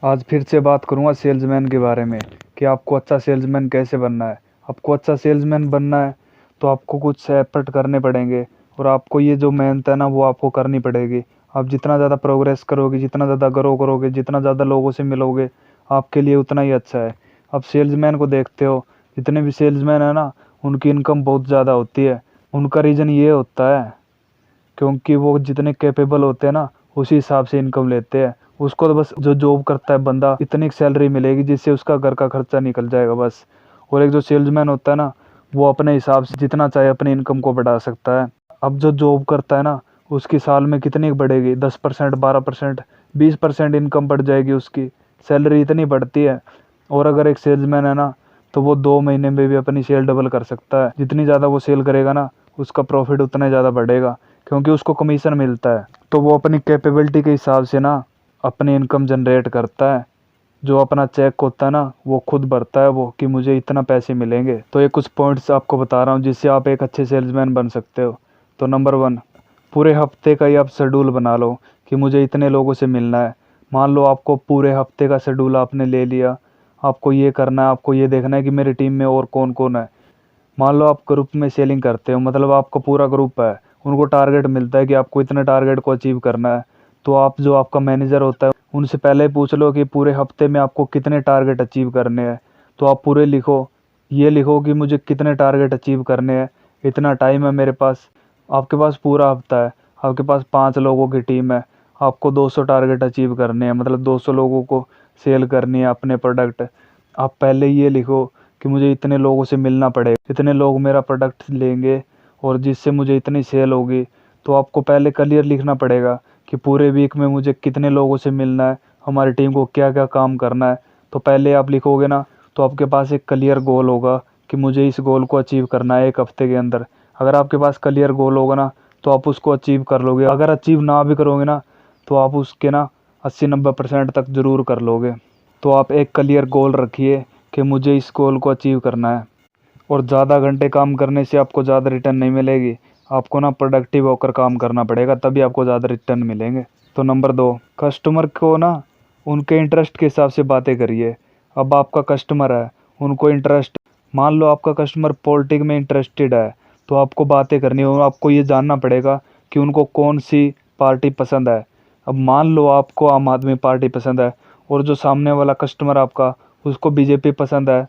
आज फिर से बात करूंगा सेल्समैन के बारे में कि आपको अच्छा सेल्समैन कैसे बनना है। आपको अच्छा सेल्समैन बनना है तो आपको कुछ एफर्ट करने पड़ेंगे और आपको ये जो मेहनत है ना वो आपको करनी पड़ेगी। आप जितना ज़्यादा प्रोग्रेस करोगे, जितना ज़्यादा ग्रो करोगे, जितना ज़्यादा लोगों से मिलोगे, आपके लिए उतना ही अच्छा है। आप सेल्समैन को देखते हो, जितने भी सेल्समैन है ना उनकी इनकम बहुत ज़्यादा होती है। उनका रीज़न ये होता है क्योंकि वो जितने कैपेबल होते हैं ना उसी हिसाब से इनकम लेते हैं। उसको तो बस जो जॉब करता है बंदा इतनी सैलरी मिलेगी जिससे उसका घर का खर्चा निकल जाएगा बस। और एक जो सेल्समैन होता है ना वो अपने हिसाब से जितना चाहे अपनी इनकम को बढ़ा सकता है। अब जो जॉब करता है ना उसकी साल में कितनी बढ़ेगी, 10%, 12%, 20% इनकम बढ़ जाएगी, उसकी सैलरी इतनी बढ़ती है। और अगर एक सेल्समैन है ना तो वो 2 महीने में भी अपनी सेल डबल कर सकता है। जितनी ज़्यादा वो सेल करेगा ना उसका प्रॉफिट उतना ज़्यादा बढ़ेगा क्योंकि उसको कमीशन मिलता है। तो वो अपनी कैपेबिलिटी के हिसाब से ना अपनी इनकम जनरेट करता है। जो अपना चेक होता है ना वो खुद भरता है वो कि मुझे इतना पैसे मिलेंगे। तो ये कुछ पॉइंट्स आपको बता रहा हूँ जिससे आप एक अच्छे सेल्समैन बन सकते हो। तो नंबर 1, पूरे हफ्ते का ही आप शेड्यूल बना लो कि मुझे इतने लोगों से मिलना है। मान लो आपको पूरे हफ्ते का शेड्यूल आपने ले लिया, आपको ये करना है, आपको ये देखना है कि मेरी टीम में और कौन कौन है। मान लो आप ग्रुप में सेलिंग करते हो, मतलब आपका पूरा ग्रुप है, उनको टारगेट मिलता है कि आपको इतने टारगेट को अचीव करना है। तो आप जो आपका मैनेजर होता है उनसे पहले ही पूछ लो कि पूरे हफ्ते में आपको कितने टारगेट अचीव करने हैं। तो आप पूरे लिखो, ये लिखो कि मुझे कितने टारगेट अचीव करने हैं, इतना टाइम है मेरे पास। आपके पास पूरा हफ्ता है, आपके पास 5 लोगों की टीम है, आपको 200 टारगेट अचीव करने हैं, मतलब 200 लोगों को सेल करनी है अपने प्रोडक्ट। आप पहले ये लिखो कि मुझे इतने लोगों से मिलना पड़ेगा, इतने लोग मेरा प्रोडक्ट लेंगे और जिससे मुझे इतनी सेल होगी। तो आपको पहले क्लियर लिखना पड़ेगा कि पूरे वीक में मुझे कितने लोगों से मिलना है, हमारी टीम को क्या क्या काम करना है। तो पहले आप लिखोगे ना तो आपके पास एक क्लियर गोल होगा कि मुझे इस गोल को अचीव करना है एक हफ्ते के अंदर। अगर आपके पास क्लियर गोल होगा ना तो आप उसको अचीव कर लोगे। अगर अचीव ना भी करोगे ना तो आप उसके ना 80-90% तक ज़रूर कर लोगे। तो आप एक क्लियर गोल रखिए कि मुझे इस गोल को अचीव करना है। और ज़्यादा घंटे काम करने से आपको ज़्यादा रिटर्न नहीं मिलेगी। आपको ना प्रोडक्टिव होकर काम करना पड़ेगा तभी आपको ज़्यादा रिटर्न मिलेंगे। तो नंबर 2, कस्टमर को ना उनके इंटरेस्ट के हिसाब से बातें करिए। अब आपका कस्टमर है, उनको इंटरेस्ट, मान लो आपका कस्टमर पॉलिटिक्स में इंटरेस्टेड है तो आपको बातें करनी हो, आपको ये जानना पड़ेगा कि उनको कौन सी पार्टी पसंद है। अब मान लो आपको आम आदमी पार्टी पसंद है और जो सामने वाला कस्टमर आपका उसको बीजेपी पसंद है।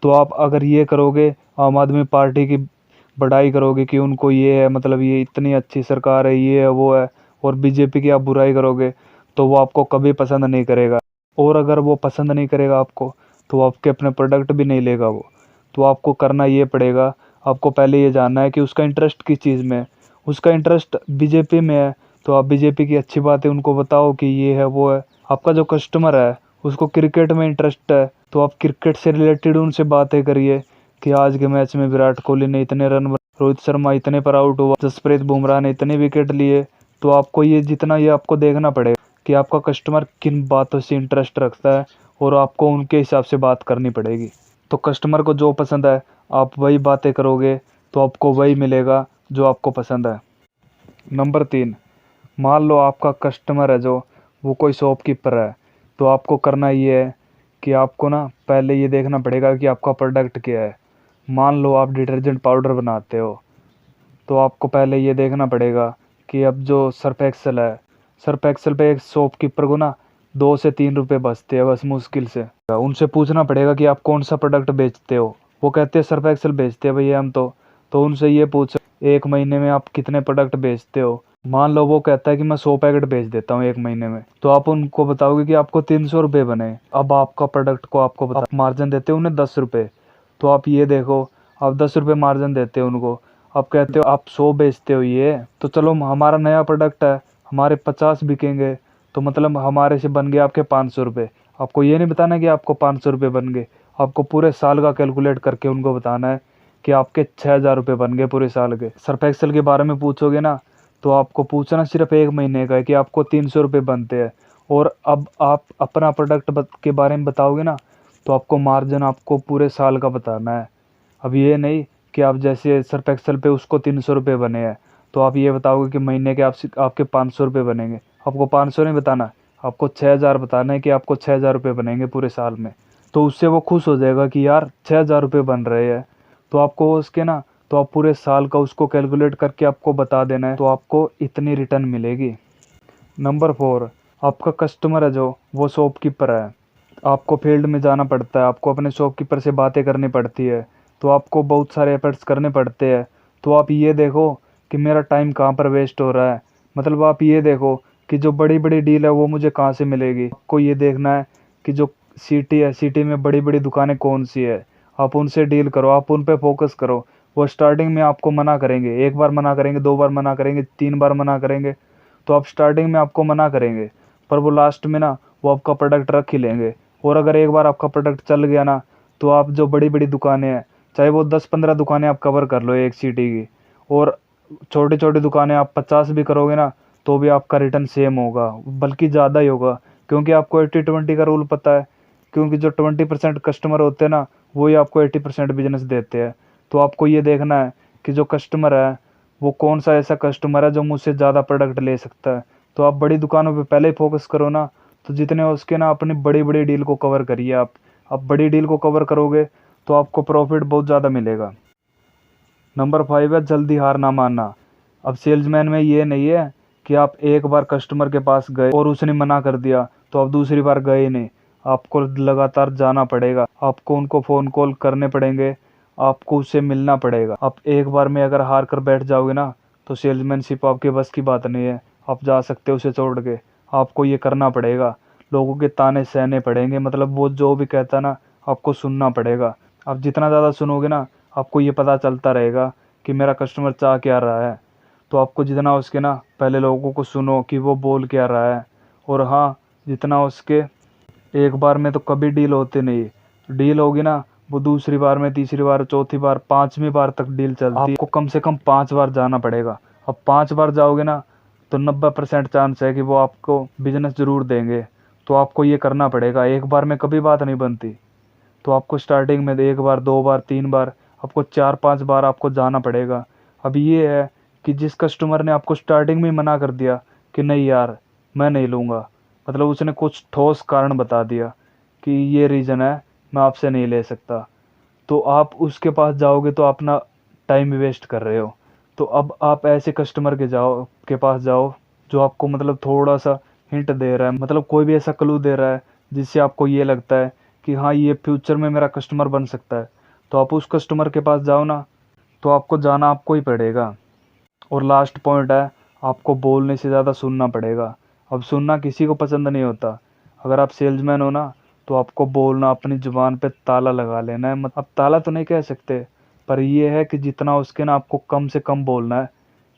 तो आप अगर ये करोगे, आम आदमी पार्टी की बड़ाई करोगे कि उनको ये है, मतलब ये इतनी अच्छी सरकार है, ये है वो है, और बीजेपी की आप बुराई करोगे तो वो आपको कभी पसंद नहीं करेगा। और अगर वो पसंद नहीं करेगा आपको तो वो आपके अपने प्रोडक्ट भी नहीं लेगा वो। तो आपको करना ये पड़ेगा, आपको पहले ये जानना है कि उसका इंटरेस्ट किस चीज़ में है। उसका इंटरेस्ट बीजेपी में है तो आप बीजेपी की अच्छी बातें उनको बताओ कि ये है वो है। आपका जो कस्टमर है उसको क्रिकेट में इंटरेस्ट है तो आप क्रिकेट से रिलेटेड उनसे बातें करिए कि आज के मैच में विराट कोहली ने इतने रन, रोहित शर्मा इतने पर आउट हुआ, जसप्रीत बुमराह ने इतने विकेट लिए। तो आपको ये जितना ये आपको देखना पड़ेगा कि आपका कस्टमर किन बातों से इंटरेस्ट रखता है और आपको उनके हिसाब से बात करनी पड़ेगी। तो कस्टमर को जो पसंद है आप वही बातें करोगे तो आपको वही मिलेगा जो आपको पसंद है। नंबर 3, मान लो आपका कस्टमर है जो वो कोई शॉपकीपर है। तो आपको करना ये है कि आपको ना पहले ये देखना पड़ेगा कि आपका प्रोडक्ट क्या है। मान लो आप डिटर्जेंट पाउडर बनाते हो तो आपको पहले ये देखना पड़ेगा कि अब जो सर्फ एक्सेल है, सर्फ एक्सेल पे एक शॉपकीपर को ना 2 से 3 रुपए बचते हैं बस मुश्किल से। उनसे पूछना पड़ेगा कि आप कौन सा प्रोडक्ट बेचते हो। वो कहते हैं सर्फ एक्सेल बेचते हैं भैया हम तो उनसे ये पूछ, एक महीने में आप कितने प्रोडक्ट बेचते हो। मान लो वो कहता है कि मैं 100 पैकेट बेच देता हूँ एक महीने में, तो आप उनको बताओगे कि आपको 300 रुपये बने। अब आपका प्रोडक्ट को आपको आप मार्जिन देते हो उन्हें 10 रुपये। तो आप ये देखो, आप 10 रुपये मार्जिन देते हो उनको। आप कहते हो आप 100 बेचते हो, ये तो चलो हमारा नया प्रोडक्ट है, हमारे 50 बिकेंगे तो मतलब हमारे से बन गए आपके 500 रुपये। आपको ये नहीं बताना कि आपको 500 रुपये बन गए, आपको पूरे साल का कैलकुलेट करके उनको बताना है कि आपके 6,000 रुपये बन गए पूरे साल के। सर्फ एक्सेल के बारे में पूछोगे ना तो आपको पूछना सिर्फ एक महीने का है कि आपको 300 रुपये बनते हैं। और अब आप अपना प्रोडक्ट के बारे में बताओगे ना तो आपको मार्जिन आपको पूरे साल का बताना है। अब ये नहीं कि आप जैसे सर्फ एक्सेल पे उसको 300 रुपये बने हैं तो आप ये बताओगे कि महीने के आपके 500 रुपये बनेंगे। आपको 500 नहीं बताना, आपको 6,000 बताना है कि आपको 6,000 रुपये बनेंगे पूरे साल में, तो उससे वो खुश हो जाएगा कि यार 6,000 रुपये बन रहे हैं। तो आपको उसके ना, तो आप पूरे साल का उसको कैलकुलेट करके आपको बता देना है, तो आपको इतनी रिटर्न मिलेगी। नंबर 4, आपका कस्टमर है जो, वो शॉपकीपर है। आपको फील्ड में जाना पड़ता है, आपको अपने शॉपकीपर से बातें करनी पड़ती है, तो आपको बहुत सारे एफर्ट्स करने पड़ते हैं। तो आप ये देखो कि मेरा टाइम कहाँ पर वेस्ट हो रहा है, मतलब आप ये देखो कि जो बड़ी बड़ी डील है वो मुझे कहाँ से मिलेगी। आपको ये देखना है कि जो सिटी है, सिटी में बड़ी बड़ी दुकानें कौन सी है, आप उनसे डील करो, आप उन पे फोकस करो। वो स्टार्टिंग में आपको मना करेंगे, एक बार मना करेंगे, 2 बार मना करेंगे, 3 बार मना करेंगे, तो आप स्टार्टिंग में आपको मना करेंगे, पर वो लास्ट में ना वो आपका प्रोडक्ट रख ही लेंगे। और अगर एक बार आपका प्रोडक्ट चल गया ना, तो आप जो बड़ी बड़ी दुकानें हैं, चाहे वो 10-15 दुकानें आप कवर कर लो एक सिटी की, और छोटी छोटी दुकानें आप 50 भी करोगे ना, तो भी आपका रिटर्न सेम होगा, बल्कि ज़्यादा ही होगा, क्योंकि आपको 80-20 का रूल पता है। क्योंकि जो 20% कस्टमर होते हैं ना, वही आपको 80% बिजनेस देते हैं। तो आपको ये देखना है कि जो कस्टमर है वो कौन सा ऐसा कस्टमर है जो मुझसे ज़्यादा प्रोडक्ट ले सकता है। तो आप बड़ी दुकानों पे पहले ही फोकस करो ना, तो जितने हो उसके ना अपनी बड़ी बड़ी डील को कवर करिए आप। बड़ी डील को कवर करोगे तो आपको प्रॉफिट बहुत ज़्यादा मिलेगा। नंबर 5 है जल्दी हार ना मानना। अब सेल्समैन में ये नहीं है कि आप एक बार कस्टमर के पास गए और उसने मना कर दिया तो आप दूसरी बार गए ही नहीं। आपको लगातार जाना पड़ेगा, आपको उनको फ़ोन कॉल करने पड़ेंगे, आपको उससे मिलना पड़ेगा। आप एक बार में अगर हार कर बैठ जाओगे ना, तो सेल्समैनशिप आपके बस की बात नहीं है। आप जा सकते हो उसे छोड़ के, आपको ये करना पड़ेगा। लोगों के ताने सहने पड़ेंगे, मतलब वो जो भी कहता ना, आपको सुनना पड़ेगा। आप जितना ज़्यादा सुनोगे ना, आपको ये पता चलता रहेगा कि मेरा कस्टमर चाह क्या रहा है। तो आपको जितना उसके ना पहले लोगों को सुनो कि वो बोल क्या रहा है। और हाँ, जितना उसके एक बार में तो कभी डील होती नहीं, डील होगी ना वो दूसरी बार में, तीसरी बार, चौथी बार, 5वीं बार तक डील चलती है। आपको कम से कम 5 बार जाना पड़ेगा। अब 5 बार जाओगे ना, तो 90% चांस है कि वो आपको बिजनेस ज़रूर देंगे। तो आपको ये करना पड़ेगा, एक बार में कभी बात नहीं बनती। तो आपको स्टार्टिंग में 1 बार, 2 बार, 3 बार, आपको 4-5 बार आपको जाना पड़ेगा। अब ये है कि जिस कस्टमर ने आपको स्टार्टिंग में मना कर दिया कि नहीं यार मैं नहीं लूँगा, मतलब उसने कुछ ठोस कारण बता दिया कि ये रीज़न है मैं आपसे नहीं ले सकता, तो आप उसके पास जाओगे तो अपना टाइम वेस्ट कर रहे हो। तो अब आप ऐसे कस्टमर के पास जाओ जो आपको मतलब थोड़ा सा हिंट दे रहा है, मतलब कोई भी ऐसा क्लू दे रहा है जिससे आपको ये लगता है कि हाँ ये फ्यूचर में मेरा कस्टमर बन सकता है। तो आप उस कस्टमर के पास जाओ ना, तो आपको जाना आपको ही पड़ेगा। और लास्ट पॉइंट है, आपको बोलने से ज़्यादा सुनना पड़ेगा। अब सुनना किसी को पसंद नहीं होता। अगर आप सेल्समैन हो ना, तो आपको बोलना, अपनी ज़ुबान पे ताला लगा लेना है। अब ताला तो नहीं कह सकते, पर ये है कि जितना उसके ना आपको कम से कम बोलना है।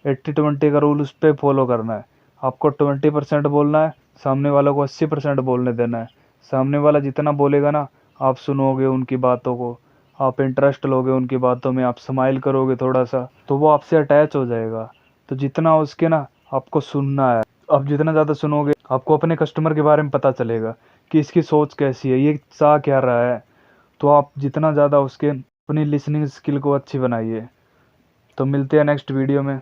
80-20 का रूल उस पे फॉलो करना है। आपको 20% बोलना है, सामने वालों को 80% बोलने देना है। सामने वाला जितना बोलेगा ना, आप सुनोगे उनकी बातों को, आप इंटरेस्ट लोगे उनकी बातों में, आप स्माइल करोगे थोड़ा सा, तो वो आपसे अटैच हो जाएगा। तो जितना उसके ना आपको सुनना है, आप जितना ज़्यादा सुनोगे आपको अपने कस्टमर के बारे में पता चलेगा कि इसकी सोच कैसी है, ये चाह क्या रहा है। तो आप जितना ज़्यादा उसके अपनी लिसनिंग स्किल को अच्छी बनाइए। तो मिलते हैं नेक्स्ट वीडियो में।